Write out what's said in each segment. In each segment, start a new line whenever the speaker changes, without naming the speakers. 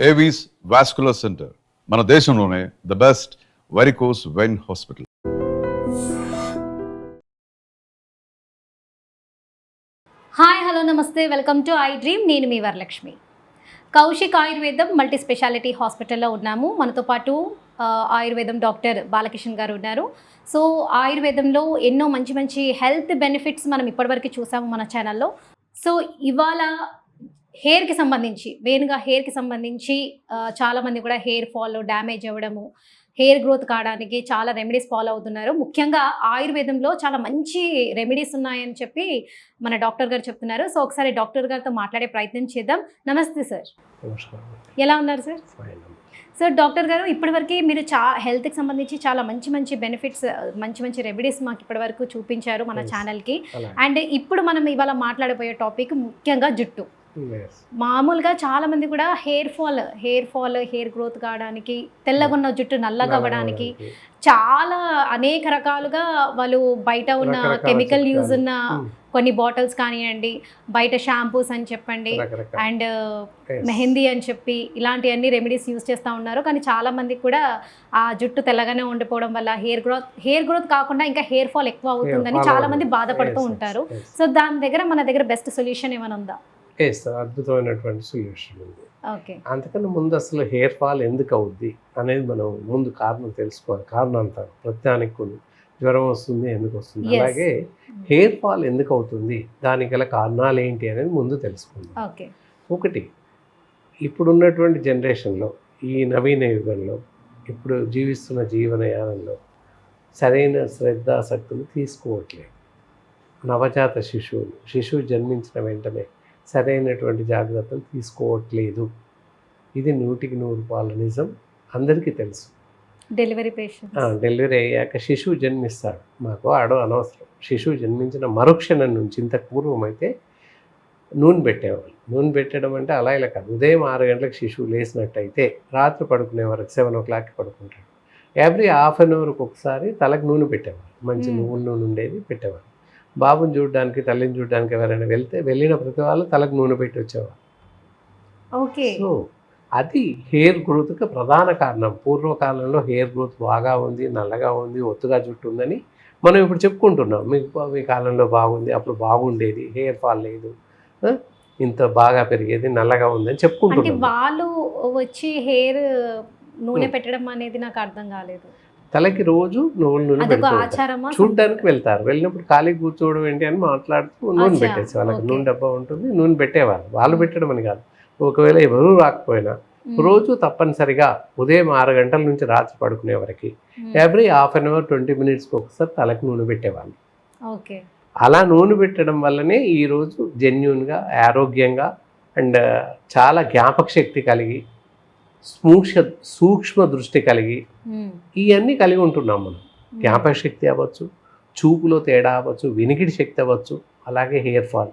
Avis vascular centre మన దేశంలోనే the best varicose vein hospital.
Hi hello నమస్తే, welcome to I dream. నేను మీ వరలక్ష్మి. కౌశిక్ ఆయుర్వేదం మల్టీ స్పెషాలిటీ హాస్పిటల్లో ఉన్నాము. మనతో పాటు ఆయుర్వేదం డాక్టర్ బాలకిషన్ గారు ఉన్నారు. సో ఆయుర్వేదంలో ఎన్నో మంచి మంచి హెల్త్ బెనిఫిట్స్ మనం ఇప్పటివరకు చూసాము మన ఛానల్లో. సో ఇవాళ హెయిర్కి సంబంధించి మెయిన్గా హెయిర్కి సంబంధించి చాలామంది కూడా హెయిర్ ఫాల్ డ్యామేజ్ అవ్వడము, హెయిర్ గ్రోత్ కావడానికి చాలా రెమెడీస్ ఫాలో అవుతున్నారు. ముఖ్యంగా ఆయుర్వేదంలో చాలా మంచి రెమెడీస్ ఉన్నాయని చెప్పి మన డాక్టర్ గారు చెప్తున్నారు. సో ఒకసారి డాక్టర్ గారితో మాట్లాడే ప్రయత్నం చేద్దాం. నమస్తే సార్. ఎలా ఉన్నారు సార్? సార్ డాక్టర్ గారు, ఇప్పటివరకు మీరు హెల్త్కి సంబంధించి చాలా మంచి మంచి బెనిఫిట్స్, మంచి మంచి రెమెడీస్ మాకు ఇప్పటివరకు చూపించారు మన ఛానల్కి. అండ్ ఇప్పుడు మనం ఇవాళ మాట్లాడబోయే టాపిక్ ముఖ్యంగా జుట్టు. మామూలుగా చాలా మంది కూడా హెయిర్ ఫాల్ హెయిర్ గ్రోత్ కావడానికి, తెల్లగున్న జుట్టు నల్లగా అవ్వడానికి చాలా అనేక రకాలుగా వాళ్ళు బయట ఉన్న కెమికల్ యూజ్ ఉన్న కొన్ని బాటిల్స్ కానివ్వండి, బయట షాంపూస్ అని చెప్పండి, అండ్ మెహందీ అని చెప్పి ఇలాంటివన్నీ రెమెడీస్ యూజ్ చేస్తూ ఉన్నారు. కానీ చాలా మందికి కూడా ఆ జుట్టు తెల్లగానే ఉండిపోవడం వల్ల హెయిర్ గ్రోత్ కాకుండా ఇంకా హెయిర్ ఫాల్ ఎక్కువ అవుతుందని చాలా మంది బాధపడుతూ ఉంటారు. సో దాని దగ్గర మన దగ్గర బెస్ట్ సొల్యూషన్ ఏమైనా ఉందా?
అద్భుతమైనటువంటి సొల్యూషన్ ఉంది. అంతకన్నా ముందు అసలు హెయిర్ ఫాల్ ఎందుకు అవుద్ది అనేది మనం ముందు కారణం తెలుసుకోవాలి. కారణాంతరం ప్రతిదానికి కొన్ని జ్వరం వస్తుంది, ఎందుకు వస్తుంది, అలాగే హెయిర్ ఫాల్ ఎందుకు అవుతుంది, దానికి గల కారణాలు ఏంటి అనేది ముందు తెలుసుకుందాం. ఒకటి, ఇప్పుడున్నటువంటి జనరేషన్లో, ఈ నవీన యుగంలో, ఇప్పుడు జీవిస్తున్న జీవనయానంలో సరైన శ్రద్ధాశక్తులు తీసుకోవట్లేదు. నవజాత శిశువు జన్మించిన వెంటనే సరైనటువంటి జాగ్రత్తలు తీసుకోవట్లేదు. ఇది 100% నిజం, అందరికీ తెలుసు. డెలివరీ అయ్యాక శిశువు జన్మిస్తాడు, మాకు అనవసరం. శిశువు జన్మించిన మరుక్షణం నుంచి, ఇంతకు పూర్వం అయితే నూనె పెట్టేవాళ్ళు. నూనె పెట్టడం అంటే అలా ఇలా కాదు. ఉదయం 6 గంటలకు శిశువు లేచినట్టయితే రాత్రి పడుకునే వరకు 7 o'clockకి పడుకుంటాడు. ఎవ్రీ హాఫ్ అన్ అవర్కి ఒకసారి తలకు నూనె పెట్టేవాళ్ళు. మంచి నువ్వుల నూనె ఉండేది పెట్టేవాళ్ళు. బాబుని చూడడానికి, తల్లిని చూడడానికి ఎవరైనా వెళ్ళిన ప్రతి వాళ్ళు తలకు నూనె పెట్టి వచ్చేవారు. సో అది హెయిర్ గ్రోత్కి ప్రధాన కారణం. పూర్వకాలంలో హెయిర్ గ్రోత్ బాగా ఉంది, నల్లగా ఉంది, ఒత్తుగా జుట్టు ఉందని మనం ఇప్పుడు చెప్పుకుంటున్నాం. మీ కాలంలో బాగుంది, అప్పుడు బాగుండేది, హెయిర్ ఫాల్ లేదు, ఇంత బాగా పెరిగేది, నల్లగా ఉందని చెప్పుకుంటున్నాం.
వాళ్ళు వచ్చి హెయిర్ నూనె పెట్టడం అనేది నాకు అర్థం కాలేదు.
తలకి రోజు నువ్వుల నూనె పెడతారు, చూడ్డానికి వెళ్తారు. వెళ్ళినప్పుడు ఖాళీ కూర్చోవడం ఏంటి అని మాట్లాడుతూ నూనె పెట్టేసి, వాళ్ళకి నూనె డబ్బా ఉంటుంది, నూనె పెట్టేవారు. వాళ్ళు పెట్టడం అని కాదు. ఒకవేళ ఎవరూ రాకపోయినా రోజు తప్పనిసరిగా ఉదయం 6 గంటల నుంచి రాత్రి పడుకునే వరకు ఎవ్రీ హాఫ్ అన్ అవర్ 20 minutesకి ఒకసారి తలకు నూనె పెట్టేవాళ్ళు. అలా నూనె పెట్టడం వల్లనే ఈరోజు జెన్యూన్గా, ఆరోగ్యంగా అండ్ చాలా జ్ఞాపక శక్తి కలిగి, సూక్ష్మ దృష్టి కలిగి, ఇవన్నీ కలిగి ఉంటున్నాం మనం. జ్ఞాపక శక్తి అవ్వచ్చు, చూపులో తేడా అవ్వచ్చు, వినికిడి శక్తి అవ్వచ్చు, అలాగే హెయిర్ ఫాల్,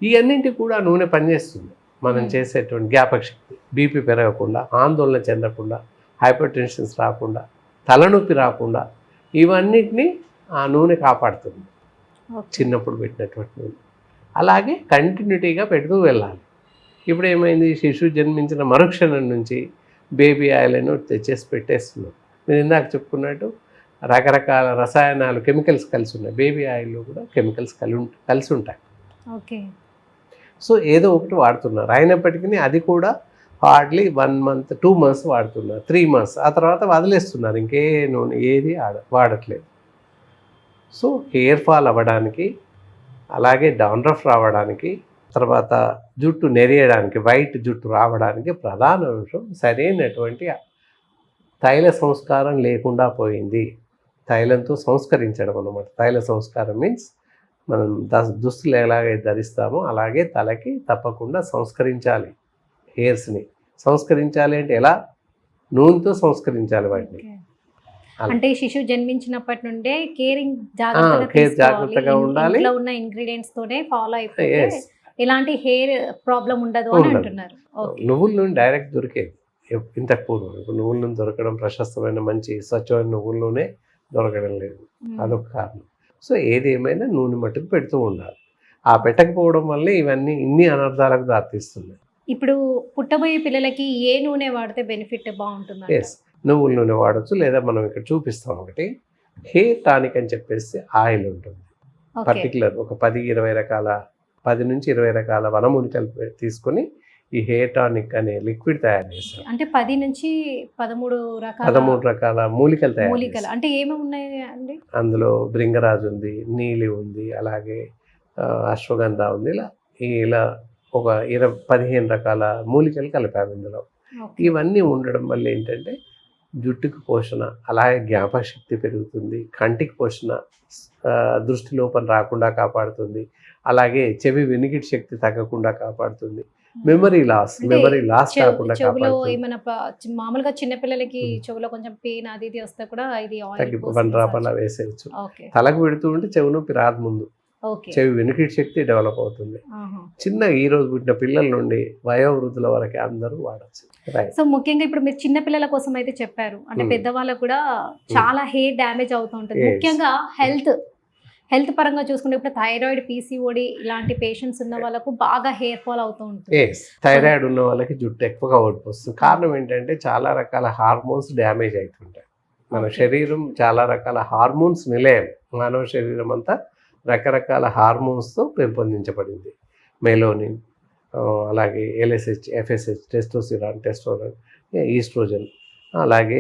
ఇవన్నింటి కూడా నూనె పనిచేస్తుంది. మనం చేసేటువంటి జ్ఞాపక శక్తి, బీపీ పెరగకుండా, ఆందోళన చెందకుండా, హైపర్ టెన్షన్స్ రాకుండా, తలనొప్పి రాకుండా, ఇవన్నిటిని ఆ నూనె కాపాడుతుంది. చిన్నప్పుడు పెట్టినటువంటి నూనె అలాగే కంటిన్యూటీగా పెడుతూ వెళ్ళాలి. ఇప్పుడు ఏమైంది, శిశువు జన్మించిన మరుక్షణం నుంచి బేబీ ఆయిల్ అని తెచ్చేసి పెట్టేస్తున్నాం. నేను ఇందాక చెప్పుకున్నట్టు రకరకాల రసాయనాలు, కెమికల్స్ కలిసి ఉన్నాయి. బేబీ ఆయిల్లో కూడా కెమికల్స్ కలిసి ఉంటాయి. సో ఏదో ఒకటి వాడుతున్నారు. అయినప్పటికీ అది కూడా హార్డ్లీ 1 month 2 months వాడుతున్నారు, 3 months, ఆ తర్వాత వదిలేస్తున్నారు. ఇంకే నూనె ఏది వాడట్లేదు. సో హెయిర్ ఫాల్ అవ్వడానికి, అలాగే డాండ్రఫ్ రావడానికి, తర్వాత జుట్టు నెరియడానికి, వైట్ జుట్టు రావడానికి ప్రధాన అంశం సరైనటువంటి తైల సంస్కారం లేకుండా పోయింది. తైలంతో సంస్కరించడం అన్నమాట. తైల సంస్కారం మీన్స్ మనం దుస్తులు ఎలాగైతే ధరిస్తామో అలాగే తలకి తప్పకుండా సంస్కరించాలి. హెయిర్స్ని సంస్కరించాలి అంటే ఎలా? నూనెతో సంస్కరించాలి వాటిని.
అంటే శిశువు జన్మించినప్పటి నుండే
జాగ్రత్తగా ఉండాలి.
ఉన్న ఇంగ్రీడియంట్స్ తోనే ఫాలో అయిపోతే ఇలాంటి హెయిర్ ప్రాబ్లం ఉండదు అని అంటున్నారు.
నువ్వుల నూనె డైరెక్ట్ దొరికేది ఇంతకు పూర్వం. ఇప్పుడు నువ్వుల నూనె దొరకడం, ప్రశస్తమైన మంచి స్వచ్ఛమైన నువ్వుల నూనె దొరకడం లేదు, అదొక కారణం. సో ఏది ఏమైనా నూనె మట్టుకు పెడుతూ ఉండాలి. ఆ పెట్టకపోవడం వల్లే ఇవన్నీ ఇన్ని అనర్థాలకు దారితీస్తున్నాయి.
ఇప్పుడు పుట్టబోయే పిల్లలకి ఏ నూనె వాడితే బెనిఫిట్ బాగుంటుంది?
ఎస్, నువ్వుల నూనె వాడచ్చు, లేదా మనం ఇక్కడ చూపిస్తాం ఒకటి హెయిర్ టానిక్ అని చెప్పేసి ఆయిల్ ఉంటుంది. పర్టికులర్ ఒక 10-20 రకాల 10 నుంచి 20 రకాల వనమూలికలు తీసుకొని ఈ హెయిర్ టానిక్ అనే లిక్విడ్ తయారు చేస్తారు.
అంటే 10 నుంచి 13
రకాల మూలికలు తయారు
మూలికలు అంటే ఏమేమి ఉన్నాయి అండి?
అందులో భృంగరాజు ఉంది, నీలి ఉంది, అలాగే అశ్వగంధ ఉంది. ఇలా ఒక 15 రకాల మూలికలు కలిపాము ఇందులో. ఇవన్నీ ఉండడం వల్ల ఏంటంటే జుట్టుకు పోషణ, అలాగే జ్ఞాపకశక్తి పెరుగుతుంది, కంటికి పోషణ, దృష్టి లోపం రాకుండా కాపాడుతుంది, అలాగే చెవి వినికిడి శక్తి తగ్గకుండా కాపాడుతుంది, మెమరీ లాస్ కాకుండా కాపాడుతుంది.
మామూలుగా చిన్నపిల్లలకి చెవులో కొంచెం పెయిన్ అది ఇది వస్తే కూడా ఇది
వన్ డ్రాప్ అలా వేసేయచ్చు. తలకు పెడుతూ ఉంటే చెవి నొప్పి రాదు, ముందు చెవి వినికిడి శక్తి డెవలప్ అవుతుంది. చిన్న ఈ రోజు పుట్టిన పిల్లల నుండి వయోవృద్ధుల వరకు అందరూ వాడచ్చు.
సో ముఖ్యంగా ఇప్పుడు మీరు చిన్న పిల్లల కోసం అయితే చెప్పారు, అంటే పెద్దవాళ్ళకు కూడా చాలా హెయిర్ డ్యామేజ్ అవుతూ ఉంటుంది. ముఖ్యంగా హెల్త్ పరంగా చూసుకుంటే ఇప్పుడు థైరాయిడ్, PCOD ఇలాంటి పేషెంట్స్ ఉన్న వాళ్ళకు బాగా హెయిర్ ఫాల్ అవుతూ ఉంటుంది.
థైరాయిడ్ ఉన్న వాళ్ళకి జుట్టు ఎక్కువగా ఓడిపోతుంది. కారణం ఏంటంటే చాలా రకాల హార్మోన్స్ డ్యామేజ్ అవుతుంటాయి. మన శరీరం చాలా రకాల హార్మోన్స్ నిలయం. మానవ శరీరం అంతా రకరకాల హార్మోన్స్తో పెంపొందించబడింది. మెలోనిన్, అలాగే LSH, FSH, టెస్టోస్టిరాన్, ఈస్ట్రోజన్, అలాగే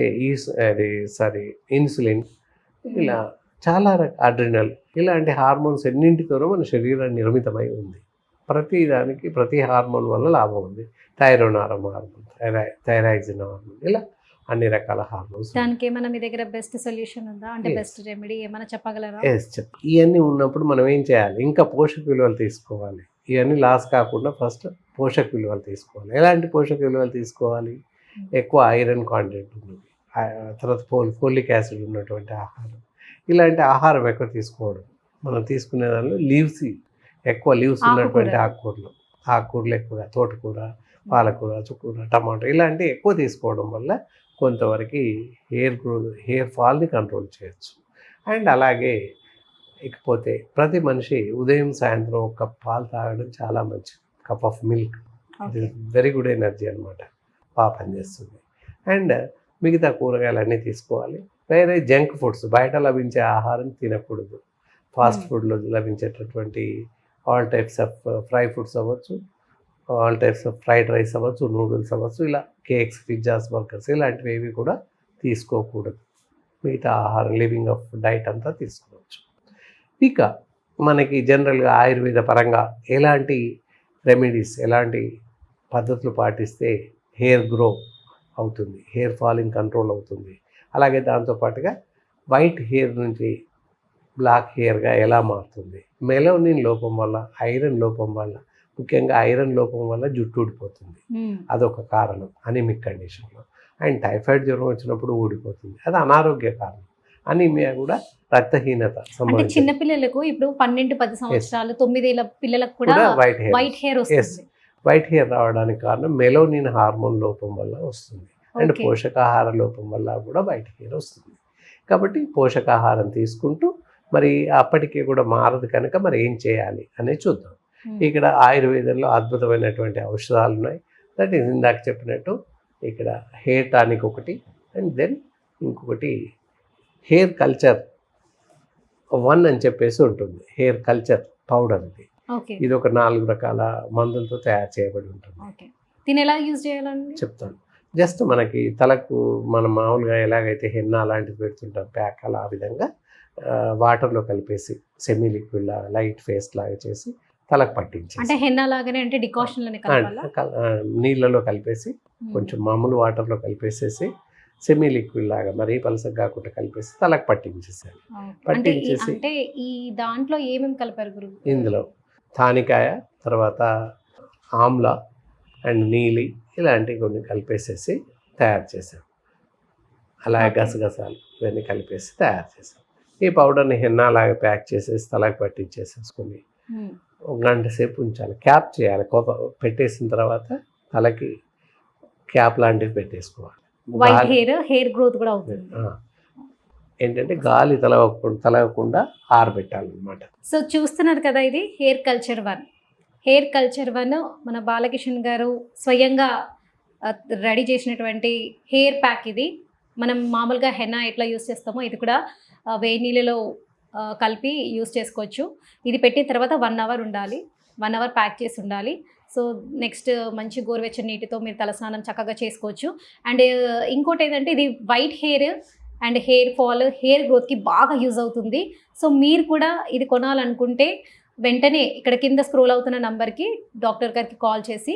ఇన్సులిన్, ఇలా చాలా అడ్రినల్, ఇలాంటి హార్మోన్స్ ఎన్నింటితోనో మన శరీరం నిర్మితమై ఉంది. ప్రతి హార్మోన్ వల్ల లాభం ఉంది. థైరాయిడ్ హార్మోన్, థైరాక్సిన్ హార్మోన్, ఇలా అన్ని రకాల హార్మోన్స్.
దానికి ఏమైనా మీ దగ్గర బెస్ట్ సొల్యూషన్ ఉందా? అంటే బెస్ట్ రెమెడీ ఏమైనా చెప్పగలరా?
ఇవన్నీ ఉన్నప్పుడు మనం ఏం చేయాలి? ఇంకా పోషక విలువలు తీసుకోవాలి. ఇవన్నీ లాస్ కాకుండా ఫస్ట్ పోషక విలువలు తీసుకోవాలి. ఎలాంటి పోషక విలువలు తీసుకోవాలి? ఎక్కువ ఐరన్ కాంటెంట్ ఉన్నది, తర్వాత ఫోలిక్ యాసిడ్ ఉన్నటువంటి ఆహారం, ఇలాంటి ఆహారం ఎక్కువ తీసుకోవడం. మనం తీసుకునే దానిలో ఎక్కువ లీవ్స్ ఉన్నటువంటి ఆకుకూరలు ఎక్కువగా, తోటకూర, పాలకూర, చుక్కూర, టమాటో ఇలాంటివి ఎక్కువ తీసుకోవడం వల్ల కొంతవరకు హెయిర్ ఫాల్ని కంట్రోల్ చేయొచ్చు. అండ్ అలాగే ఇకపోతే ప్రతి మనిషి ఉదయం సాయంత్రం ఒక కప్ పాలు తాగడం చాలా మంచిది. కప్ ఆఫ్ మిల్క్, ఇది వెరీ గుడ్ ఎనర్జీ అనమాట, బాగా పనిచేస్తుంది. అండ్ మిగతా కూరగాయలన్నీ తీసుకోవాలి. వేరే జంక్ ఫుడ్స్, బయట లభించే ఆహారం తినకూడదు. ఫాస్ట్ ఫుడ్లో లభించేటటువంటి all types of fry foods అవ్వచ్చు, all types of fried rice అవ్వచ్చు, నూడిల్స్ అవ్వచ్చు, ఇలా కేక్స్, పిజ్జాస్, బర్గర్స్ ఇలాంటివి ఏవి కూడా తీసుకోకూడదు. మిగతా ఆహారం, లివింగ్ ఆఫ్ డైట్ అంతా తీసుకోవచ్చు. ఇక మనకి జనరల్గా ఆయుర్వేద పరంగా ఎలాంటి రెమెడీస్, ఎలాంటి పద్ధతులు పాటిస్తే హెయిర్ గ్రో అవుతుంది, హెయిర్ ఫాలింగ్ కంట్రోల్ అవుతుంది, అలాగే దాంతోపాటుగా వైట్ హెయిర్ నుంచి బ్లాక్ హెయిర్గా ఎలా మారుతుంది, మెలోనిన్ లోపం వల్ల, ఐరన్ లోపం వల్ల, ముఖ్యంగా ఐరన్ లోపం వల్ల జుట్టు ఊడిపోతుంది, అదొక కారణం అనీమిక్ కండిషన్లో. అండ్ టైఫాయిడ్ జ్వరం వచ్చినప్పుడు ఊడిపోతుంది, అది అనారోగ్య కారణం. అనీమియా కూడా రక్తహీనత
సంబంధించి చిన్నపిల్లలకు ఇప్పుడు 12-10 సంవత్సరాలు 9 ఏళ్ల పిల్లలకు కూడా వైట్ హెయిర్ వస్తుంది.
వైట్ హెయిర్ రావడానికి కారణం మెలోనిన్ హార్మోన్ లోపం వల్ల వస్తుంది. అండ్ పోషకాహార లోపం వల్ల కూడా వైట్ హెయిర్ వస్తుంది. కాబట్టి పోషకాహారం తీసుకుంటూ మరి అప్పటికే కూడా మారదు కనుక మరి ఏం చేయాలి అనేది చూద్దాం. ఇక్కడ ఆయుర్వేదంలో అద్భుతమైనటువంటి ఔషధాలు ఉన్నాయి. దట్ ఈస్ ఇందాక చెప్పినట్టు ఇక్కడ హెయిర్ టానిక్ ఒకటి, అండ్ దెన్ ఇంకొకటి హెయిర్ కల్చర్ 1 అని చెప్పేసి ఉంటుంది. హెయిర్ కల్చర్ పౌడర్ ఇది ఒక 4 రకాల మందులతో తయారు చేయబడి ఉంటుంది.
దీన్ని ఎలా యూజ్ చేయాలండి
చెప్తాను. జస్ట్ మనకి తలకు మనం మామూలుగా ఎలాగైతే హెన్నా అలాంటివి పెడుతుంటాం ప్యాక్, అలా ఆ విధంగా వాటర్లో కలిపేసి సెమీ లిక్విడ్ లాగా లైట్ ఫేస్ లాగా చేసి తలకు పట్టించి,
అంటే హెన్నా లాగానే, అంటే డికాషన్లోనే
నీళ్ళలో కలిపేసి కొంచెం మామూలు వాటర్లో కలిపేసేసి సెమీ లిక్విడ్ లాగా మరీ పలసగా కాకుండా కలిపేసి తలకు పట్టించేసాను. పట్టించేసి
అంటే ఈ దాంట్లో ఏమేమి కలిపారు గురువు?
ఇందులో తానికాయ, తర్వాత ఆమ్లా అండ్ నీలి ఇలాంటివి కొన్ని కలిపేసేసి తయారు చేసాం. అలాగే గసగసాలు ఇవన్నీ కలిపేసి తయారు చేసాం. ఈ పౌడర్ని హెన్నాలాగా ప్యాక్ చేసేసి తలకు పట్టించేసేసుకొని 1 గంట సేపు ఉంచాలి. క్యాప్ చేయాలి. పెట్టేసిన తర్వాత తలకి క్యాప్ లాంటివి పెట్టేసుకోవాలి.
హెయిర్ గ్రోత్ కూడా అవుతుంది.
ఏంటంటే గాలి తలగకుండా ఆరబెట్టాలన్నమాట.
సో చూస్తున్నారు కదా, ఇది hair culture 1. Hair culture one మన బాలకిషన్ గారు స్వయంగా రెడీ చేసినటువంటి హెయిర్ ప్యాక్ ఇది. మనం మామూలుగా హెన్నా ఎట్లా యూస్ చేస్తామో ఇది కూడా వేడి నీళ్ళలో కలిపి యూస్ చేసుకోవచ్చు. ఇది పెట్టిన తర్వాత 1 అవర్ ఉండాలి, 1 అవర్ ప్యాక్ చేసి ఉండాలి. సో నెక్స్ట్ మంచి గోరువెచ్చని నీటితో మీరు తలస్నానం చక్కగా చేసుకోవచ్చు. అండ్ ఇంకోటి ఏంటంటే ఇది white hair and hair fall, hair గ్రోత్కి బాగా యూజ్ అవుతుంది. సో మీరు కూడా ఇది కొనాలనుకుంటే వెంటనే ఇక్కడ కింద స్క్రోల్ అవుతున్న నంబర్కి డాక్టర్ గారికి కాల్ చేసి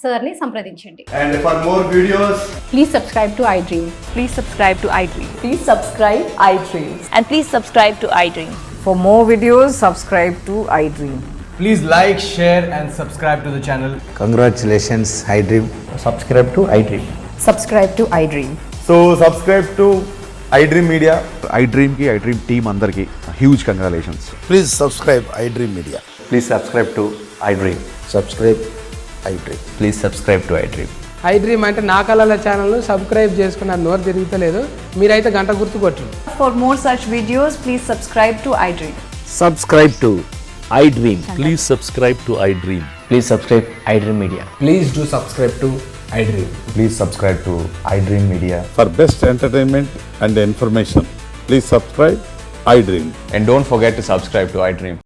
సార్ని సంప్రదించండి.
And for more videos,
Please subscribe to iDream.
Please subscribe to iDream.
Please subscribe iDream.
And please subscribe to iDream.
For more videos, subscribe to iDream.
please like, share, and subscribe to the channel.
Congratulations, iDream.
Subscribe to iDream.
Subscribe to iDream.
So subscribe to iDream Media.
iDream ki iDream team andarki huge congratulations.
Please subscribe iDream Media.
Please subscribe to iDream.
Subscribe iDream.
Please subscribe to iDream.
iDream అంటే నా కళల ఛానల్ను subscribe చేసుకున్న నోరు తిరుగుతలేదు, మీరైతే గంట గుర్తు కొట్టండి.
For more such videos, please subscribe to iDream.
Subscribe to iDream.
Please subscribe to iDream.
Please subscribe iDream Media.
Please do subscribe to iDream.
Please subscribe to iDream Media.
For best entertainment and information, please subscribe iDream.
And don't forget to subscribe to iDream.